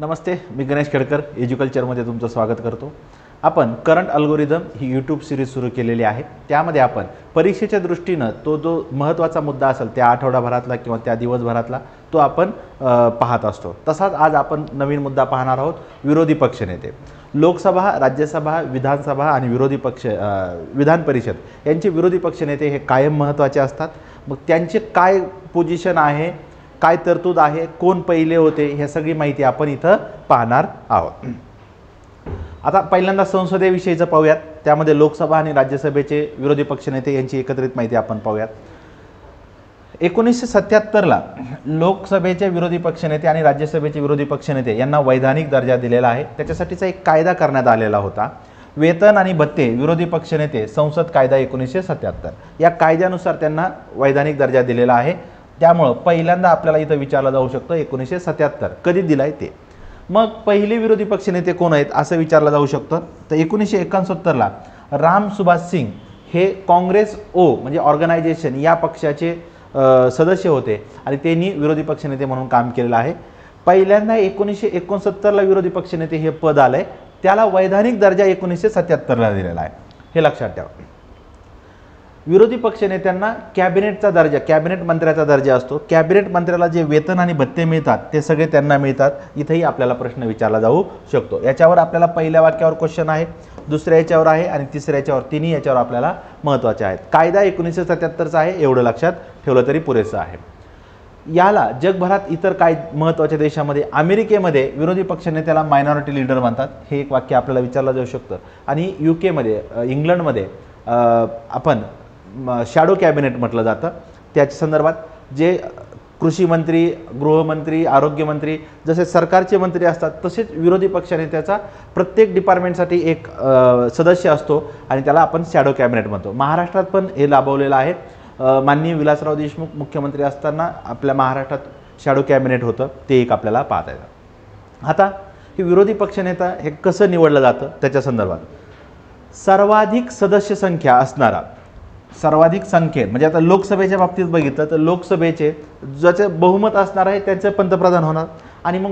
नमस्ते, मी गणेश खेडकर एज्युकल्चरमध्ये तुमचं स्वागत करतो। आपण करंट अल्गोरिदम ही यूट्यूब सिरीज सुरू केलेली आहे। त्यामध्ये आपण परीक्षेच्या दृष्टीने तो जो महत्त्वाचा मुद्दा असेल त्या आठवडाभरातला किंवा त्या दिवसभरातला तो आपण पाहत असतो। तसाच आज आपण नवीन मुद्दा पाहणार आहोत, विरोधी पक्षनेते। लोकसभा, राज्यसभा, विधानसभा आणि विधान परिषद यांचे विरोधी पक्षनेते हे कायम महत्त्वाचे असतात। मग त्यांचे काय पोझिशन आहे, काय तरतूद आहे, कोण पहिले होते, हे सगळी माहिती आपण इथं पाहणार आहोत। आता पहिल्यांदा संसदेविषयीचं पाहूयात। त्यामध्ये लोकसभा आणि राज्यसभेचे विरोधी पक्षनेते यांची एकत्रित माहिती आपण पाहूयात। 1977 ला लोकसभेचे विरोधी पक्षनेते आणि राज्यसभेचे विरोधी पक्षनेते यांना वैधानिक दर्जा दिलेला आहे। त्याच्यासाठीचा एक कायदा करण्यात आलेला होता, वेतन आणि भत्ते विरोधी पक्षनेते संसद कायदा 1977। या कायद्यानुसार त्यांना वैधानिक दर्जा दिलेला आहे। त्यामुळे पहिल्यांदा आपल्याला इथं विचारलं जाऊ शकतं 1977 कधी दिलाय ते। मग पहिले विरोधी पक्षनेते कोण आहेत असं विचारलं जाऊ शकतं। तर 1969 ला राम सुभाष सिंग हे काँग्रेस ओ म्हणजे ऑर्गनायझेशन या पक्षाचे सदस्य होते आणि त्यांनी विरोधी पक्षनेते म्हणून काम केलेलं आहे। पहिल्यांदा 1969 ला विरोधी पक्षनेते हे पद आलंय, त्याला वैधानिक दर्जा 1977 ला दिलेला आहे, हे लक्षात ठेवा। विरोधी पक्षनेत्यांना कॅबिनेटचा दर्जा, कॅबिनेट मंत्र्याचा दर्जा असतो। कॅबिनेट मंत्र्याला जे वेतन आणि भत्ते मिळतात ते सगळे त्यांना मिळतात। इथेही आपल्याला प्रश्न विचारला जाऊ शकतो। याच्यावर आपल्याला पहिल्या वाक्यावर क्वेश्चन आहे, दुसऱ्या याच्यावर आहे आणि तिसऱ्या याच्यावर, तिन्ही याच्यावर आपल्याला महत्त्वाचे आहेत। कायदा 1977चा आहे, एवढं लक्षात ठेवलं तरी पुरेसं आहे। याला जगभरात इतर काय महत्त्वाच्या देशामध्ये, अमेरिकेमध्ये विरोधी पक्षनेत्याला मायनॉरिटी लीडर म्हणतात, हे एक वाक्य आपल्याला विचारलं जाऊ शकतं। आणि यूकेमध्ये, इंग्लंडमध्ये आपण शॅडो कॅबिनेट म्हटलं जातं। त्याच्या संदर्भात जे कृषी मंत्री, गृहमंत्री, आरोग्यमंत्री जसे सरकारचे मंत्री असतात तसेच विरोधी पक्षनेत्याचा प्रत्येक डिपार्टमेंटसाठी एक सदस्य असतो आणि त्याला आपण शॅडो कॅबिनेट म्हणतो। महाराष्ट्रात पण हे लाभवलेलं आहे। माननीय विलासराव देशमुख मुख्यमंत्री असताना आपल्या महाराष्ट्रात शॅडो कॅबिनेट होतं, ते एक आपल्याला पाहता येतं। आता हे विरोधी पक्षनेता हे कसं निवडलं जातं त्याच्या संदर्भात सर्वाधिक सदस्य संख्या असणारा, सर्वाधिक संख्येत म्हणजे आता लोकसभेच्या बाबतीत बघितलं तर लोकसभेचे ज्याचे बहुमत असणार आहे त्याचे पंतप्रधान होणार। आणि मग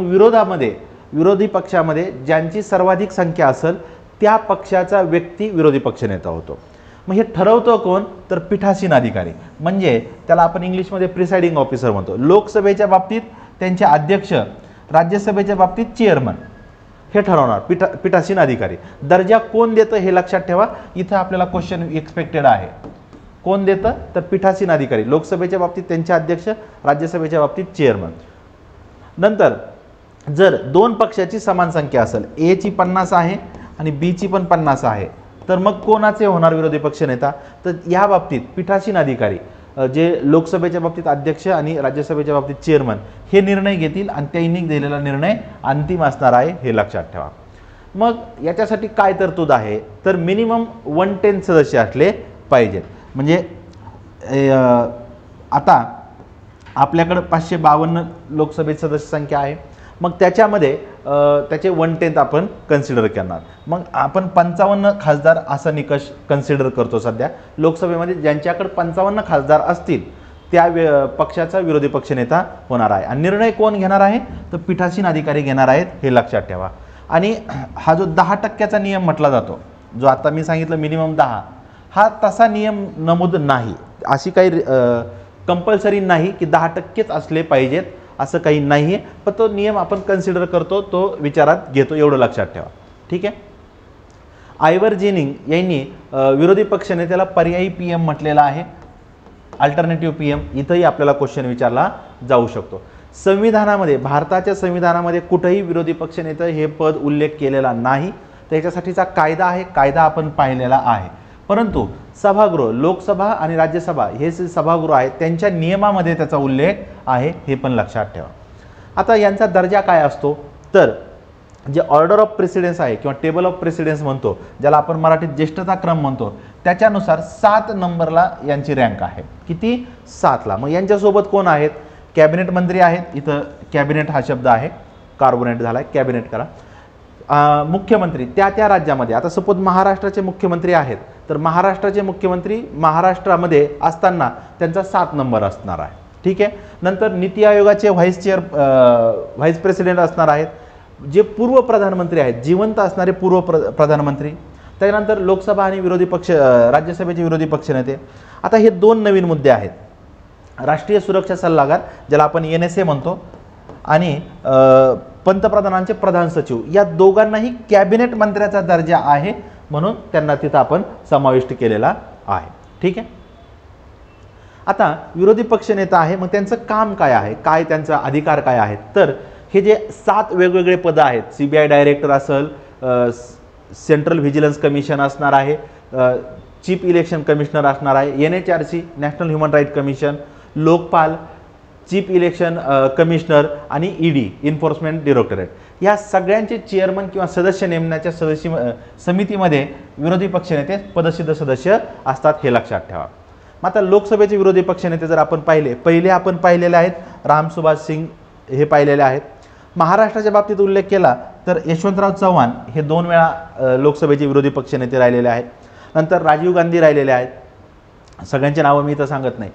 विरोधी पक्षामध्ये ज्यांची सर्वाधिक संख्या असेल त्या पक्षाचा व्यक्ती विरोधी पक्षनेता होतो। मग हे ठरवतो कोण, तर पीठासीन अधिकारी, म्हणजे त्याला आपण इंग्लिशमध्ये प्रिसाइडिंग ऑफिसर म्हणतो। लोकसभेच्या बाबतीत त्यांचे अध्यक्ष, राज्यसभेच्या बाबतीत चेअरमन हे ठरवणार पीठासीन अधिकारी। दर्जा कोण देतं हे लक्षात ठेवा, इथं आपल्याला क्वेश्चन एक्सपेक्टेड आहे। कोण देतं, तर पीठासीन अधिकारी। लोकसभेच्या बाबतीत त्यांचे अध्यक्ष, राज्यसभेच्या बाबतीत चेअरमन। नंतर जर दोन पक्षाची समान संख्या असेल, ए ची 50 आहे आणि बी ची पण 50 आहे, तर मग कोणाचे होणार विरोधी पक्षनेता, तर या बाबतीत पीठासीन अधिकारी जे लोकसभेच्या बाबतीत अध्यक्ष आणि राज्यसभेच्या बाबतीत चेअरमन हे निर्णय घेतील आणि त्यांनी दिलेला निर्णय अंतिम असणार आहे, हे लक्षात ठेवा। मग याच्यासाठी काय तरतूद आहे, तर मिनिमम 110 सदस्य असले पाहिजेत। म्हणजे आता आपल्याकडे 552 लोकसभेत सदस्य संख्या आहे, मग त्याच्यामध्ये त्याचे 110 आपण कन्सिडर करणार। मग आपण 55 खासदार असा निकष कन्सिडर करतो सध्या लोकसभेमध्ये। ज्यांच्याकडे 55 खासदार असतील त्या पक्षाचा विरोधी पक्षनेता होणार आहे। आणि निर्णय कोण घेणार आहे, तर पीठासीन अधिकारी घेणार आहेत, हे लक्षात ठेवा। आणि हा जो 10% नियम म्हटला जातो, जो आता मी सांगितलं मिनिमम 10, हा तसा नियम नमूद नाही। अशी काही कंपल्सरी नाही की 10%च असले पाहिजेत असं काही नाही आहे, पण तो नियम आपण कन्सिडर करतो, तो विचारात घेतो, एवढं लक्षात ठेवा, ठीक आहे। आयवर जेनिंग यांनी विरोधी पक्षनेत्याला पर्यायी पीएम म्हटलेला आहे, अल्टरनेटिव्ह पीएम। इथंही आपल्याला क्वेश्चन विचारला जाऊ शकतो। संविधानामध्ये, भारताच्या संविधानामध्ये कुठेही विरोधी पक्षनेते हे पद उल्लेख केलेला नाही, त्याच्यासाठीचा कायदा आहे, कायदा आपण पाहिलेला आहे। परंतु सभागृह, लोकसभा आणि राज्यसभा हे जे सभागृह आहेत त्यांच्या नियमामध्ये त्याचा उल्लेख आहे, हे पण लक्षात ठेवा। आता यांचा दर्जा काय असतो, तर जे ऑर्डर ऑफ प्रेसिडेन्स आहे किंवा टेबल ऑफ प्रेसिडेन्स म्हणतो, ज्याला आपण मराठीत ज्येष्ठता क्रम म्हणतो, त्याच्यानुसार 7 नंबरला यांची रँक आहे। किती, 7 ला। मग यांच्यासोबत कोण आहेत, कॅबिनेट मंत्री आहेत। इथं कॅबिनेट हा शब्द आहे, कार्बोनेट झाला, कॅबिनेट करा। मुख्यमंत्री त्या राज्यामध्ये, आता सपोज महाराष्ट्राचे मुख्यमंत्री आहेत, तर महाराष्ट्राचे मुख्यमंत्री महाराष्ट्रामध्ये असताना त्यांचा 7 नंबर असणार आहे, ठीक आहे। नंतर नीती आयोगाचे व्हाईस प्रेसिडेंट असणार आहेत, जे पूर्व प्रधानमंत्री आहेत, जिवंत असणारे पूर्व प्रधानमंत्री, त्यानंतर लोकसभा आणि विरोधी पक्ष राज्यसभेचे विरोधी पक्षनेते. आता हे दोन नवीन मुद्दे आहेत, राष्ट्रीय सुरक्षा सल्लागार ज्याला आपण NSA म्हणतो आणि पंतप्रधानांचे प्रधान सचिव, या दोघांनाही कॅबिनेट मंत्र्याचा दर्जा आहे म्हणून त्यांना तिथं आपण समाविष्ट केलेला आहे. ठीक आहे. आता विरोधी पक्षनेता आहे, मग त्यांचं काम काय आहे, काय त्यांचा अधिकार काय आहेत, तर हे जे 7 वेगवेगळे पदं आहेत, CBI डायरेक्टर असेल, सेंट्रल व्हिजिलन्स कमिशन असणार आहे, चीफ इलेक्शन कमिशनर असणार आहे, NHRC national human right commission, Lokpal, chief election commissioner आणि ED एन्फोर्समेंट डायरेक्टरेट, या सगळ्यांचे चेअरमन किंवा सदस्य नेमण्याच्या समितीमध्ये विरोधी पक्षनेते पदसिद्ध सदस्य असतात, हे लक्षात ठेवा. मग आता लोकसभेचे विरोधी पक्षनेते जर आपण पहिले आपण पाहिलेले आहेत रामसुभाष सिंग, हे पाहिलेले आहेत. महाराष्ट्राच्या बाबतीत उल्लेख केला तर यशवंतराव चव्हाण हे 2 वेळा लोकसभेचे विरोधी पक्षनेते राहिलेले आहेत. नंतर राजीव गांधी राहिलेले आहेत, सगळ्यांची नावं मी इथं सांगत नाही.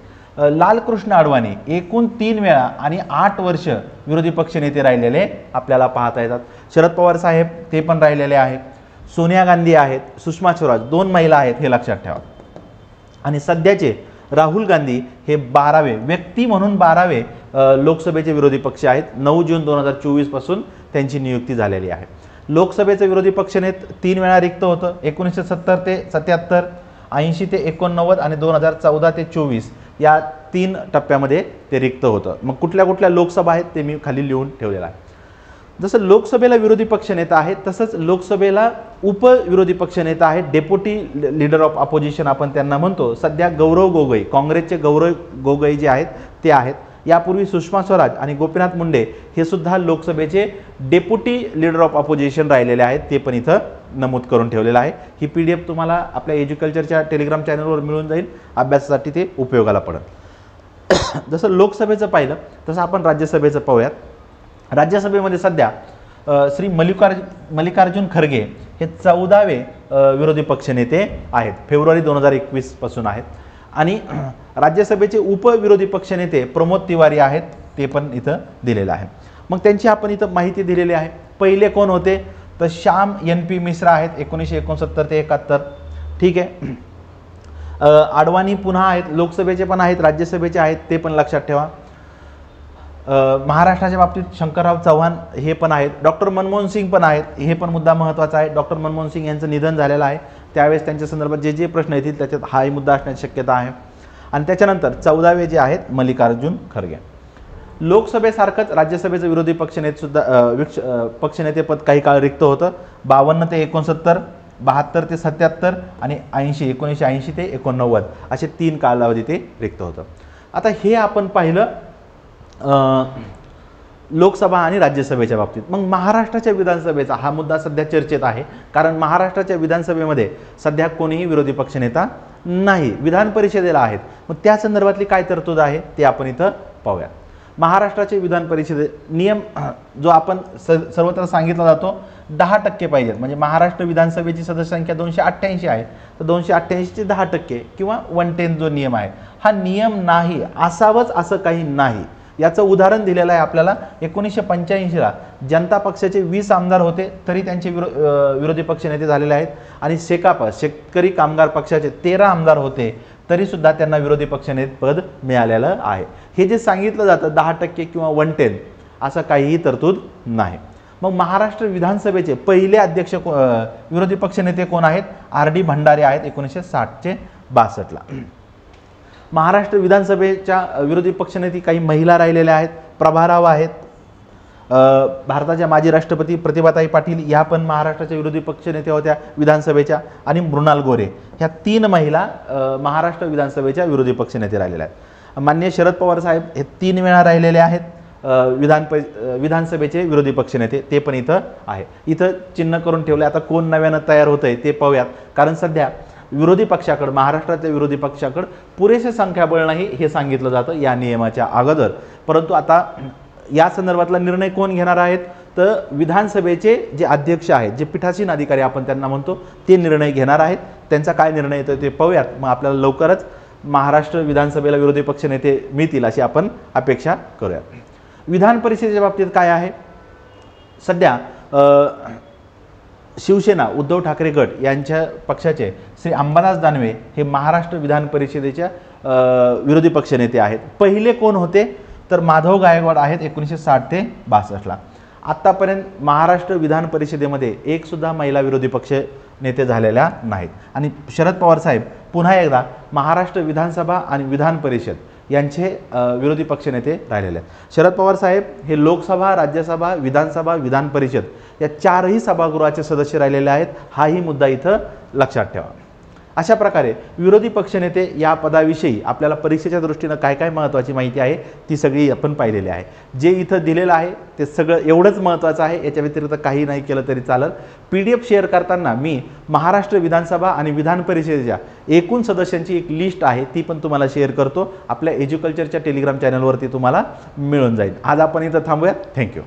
लालकृष्ण अडवाणी एकूण 3 वेळा आणि 8 वर्ष विरोधी पक्षनेते राहिलेले आपल्याला पाहता येतात. शरद पवार साहेब ते पण राहिलेले आहेत. सोनिया गांधी आहेत, सुषमा स्वराज 2 महिला आहेत, हे लक्षात ठेवा. आणि सध्याचे राहुल गांधी हे 12वे व्यक्ती म्हणून 12वे लोकसभेचे विरोधी पक्ष आहेत. 9 जून 2024 पासून त्यांची नियुक्ती झालेली आहे. लोकसभेचे विरोधी पक्षनेते 3 वेळा रिक्त होतं, 1970 ते 77, 80 ते 89 आणि 2014 ते 24 या 3 टप्प्यामध्ये ते रिक्त होतं. मग कुठल्या कुठल्या लोकसभा आहेत ते मी खाली लिहून ठेवलेलं आहे. जसं लोकसभेला विरोधी पक्षनेता आहे तसंच लोकसभेला उपविरोधी पक्षनेता आहे, डेप्युटी लीडर ऑफ अपोजिशन आपण त्यांना म्हणतो. सध्या गौरव गोगोई, काँग्रेसचे गौरव गोगोई जे आहेत ते आहेत. यापूर्वी सुषमा स्वराज आणि गोपीनाथ मुंडे हे सुद्धा लोकसभेचे डेप्युटी लीडर ऑफ अपोजिशन राहिलेले आहेत, ते पण इथं नमूद करून ठेवलेलं आहे. ही PDF तुम्हाला आपल्या एज्युकल्चरच्या टेलिग्राम चॅनलवर मिळून जाईल, अभ्यासासाठी ते उपयोगाला पडेल. जसं लोकसभेचं पाहिलं तसं आपण राज्यसभेचं पाहूयात. राज्यसभेमध्ये सध्या श्री मल्लिकार्जुन खरगे हे 14वे विरोधी पक्षनेते आहेत, फेब्रुवारी 2021 पासून आहेत. आणि राज्यसभेचे उपविरोधी पक्षनेते प्रमोद तिवारी आहेत, ते पण इथं दिलेलं आहे. मग त्यांची आपण इथं माहिती दिलेली आहे. पहिले कोण होते तर श्याम NP मिश्रा आहेत, 1969 ते 71. ठीक आहे. अडवाणी पुन्हा आहेत, लोकसभेचे पण आहेत, राज्यसभेचे आहेत, ते पण लक्षात ठेवा. महाराष्ट्राच्या बाबतीत शंकरराव चव्हाण हे पण आहेत. डॉक्टर मनमोहन सिंग पण आहेत, हे पण मुद्दा महत्त्वाचा आहे. डॉक्टर मनमोहन सिंग यांचं निधन झालेलं आहे, त्यावेळेस त्यांच्या संदर्भात जे प्रश्न येतील त्याच्यात हाही मुद्दा असण्याची शक्यता आहे. आणि त्याच्यानंतर 14वे जे आहेत मल्लिकार्जुन खरगे. लोकसभेसारखंच राज्यसभेचं विरोधी पक्षनेतेपद काही काळ रिक्त होतं. 52 ते 69, 72 ते 77 आणि 1980 ते 89 असे 3 कालावधी ते रिक्त होतं. आता हे आपण पाहिलं लोकसभा आणि राज्यसभेच्या बाबतीत. मग महाराष्ट्राच्या विधानसभेचा हा मुद्दा सध्या चर्चेत आहे, कारण महाराष्ट्राच्या विधानसभेमध्ये सध्या कोणीही विरोधी पक्षनेता नाही, विधान परिषदेला आहेत. मग त्या संदर्भातली काय तरतूद आहे ते आपण इथं पाहूया. महाराष्ट्राचे विधान परिषदे नियम जो आपण सर्वत्र सांगितला जातो 10% पाहिजेत. म्हणजे महाराष्ट्र विधानसभेची सदस्य संख्या 288 आहे, तर 288चे 10% किंवा 110 जो नियम आहे हा नियम नाही, असावंच असं काही नाही. याचं उदाहरण दिलेलं आहे आपल्याला. 1985ला जनता पक्षाचे 20 आमदार होते, तरी त्यांचे विरोधी पक्षनेते झालेले आहेत. आणि सेकापा शेतकरी कामगार पक्षाचे 13 आमदार होते, तरी सुद्धा त्यांना विरोधी पक्षनेते पद मिळालेलं आहे. हे जे सांगितलं जातं 10% किंवा 110 असं काहीही तरतूद नाही. मग महाराष्ट्र विधानसभेचे पहिले अध्यक्ष विरोधी पक्षनेते कोण आहेत? RD भंडारे आहेत, 1960 ते 62ला. महाराष्ट्र विधानसभेच्या विरोधी पक्षनेते काही महिला राहिलेल्या आहेत. प्रभाराव आहेत, भारताच्या माजी राष्ट्रपती प्रतिभाताई पाटील ह्या पण महाराष्ट्राच्या विरोधी पक्षनेते होत्या विधानसभेच्या. आणि मृणाल गोरे ह्या 3 महिला महाराष्ट्र विधानसभेच्या विरोधी पक्षनेते राहिलेल्या आहेत. माननीय शरद पवार साहेब हे 3 वेळा राहिलेले आहेत विधानसभेचे विरोधी पक्षनेते, ते पण इथं आहे. इथं चिन्ह करून ठेवले. आता कोण नव्यानं तयार होतंय ते पाहूयात, कारण सध्या विरोधी पक्षाकडे, महाराष्ट्रातल्या विरोधी पक्षाकडे पुरेसे संख्याबळ नाही हे सांगितलं जातं या नियमाच्या अगोदर. परंतु आता या संदर्भातला निर्णय कोण घेणार आहेत तर विधानसभेचे जे अध्यक्ष आहेत, जे पीठासीन अधिकारी आपण त्यांना म्हणतो, ते निर्णय घेणार आहेत. त्यांचा काय निर्णय येतो ते पाहूयात. मग आपल्याला लवकरच महाराष्ट्र विधानसभेला विरोधी पक्षनेते मिळतील अशी आपण अपेक्षा करूयात. विधान परिषदेच्या बाबतीत काय आहे? सध्या शिवसेना उद्धव ठाकरे गट यांच्या पक्षाचे श्री अंबादास दानवे हे महाराष्ट्र विधान परिषदेच्या विरोधी पक्षनेते आहेत. पहिले कोण होते तर माधव गायकवाड आहेत 1960 ते 62ला. आत्तापर्यंत महाराष्ट्र विधान परिषदेमध्ये एक सुद्धा महिला विरोधी पक्ष नेते झालेल्या नाहीत. आणि शरद पवार साहेब पुन्हा एकदा महाराष्ट्र विधानसभा आणि विधान परिषद यांचे विरोधी पक्षनेते राहिलेले आहेत. शरद पवार साहेब हे लोकसभा, राज्यसभा, विधानसभा, विधान परिषद या चारही सभागृहाचे सदस्य राहिलेले आहेत. हाही मुद्दा इथं लक्षात ठेवा. अशा प्रकारे विरोधी पक्षनेते या पदाविषयी आपल्याला परीक्षेच्या दृष्टीनं काय काय महत्त्वाची माहिती आहे ती सगळी आपण पाहिलेली आहे. जे इथं दिलेलं आहे ते सगळं एवढंच महत्त्वाचं आहे, याच्या व्यतिरिक्त काही नाही केलं तरी चालेल. PDF शेअर करताना मी महाराष्ट्र विधानसभा आणि विधान परिषदेच्या एकूण सदस्यांची एक लिस्ट आहे ती पण तुम्हाला शेअर करतो. आपल्या एज्युकल्चरच्या टेलिग्राम चॅनलवरती तुम्हाला मिळून जाईल. आज आपण इथं थांबूया. थँक्यू.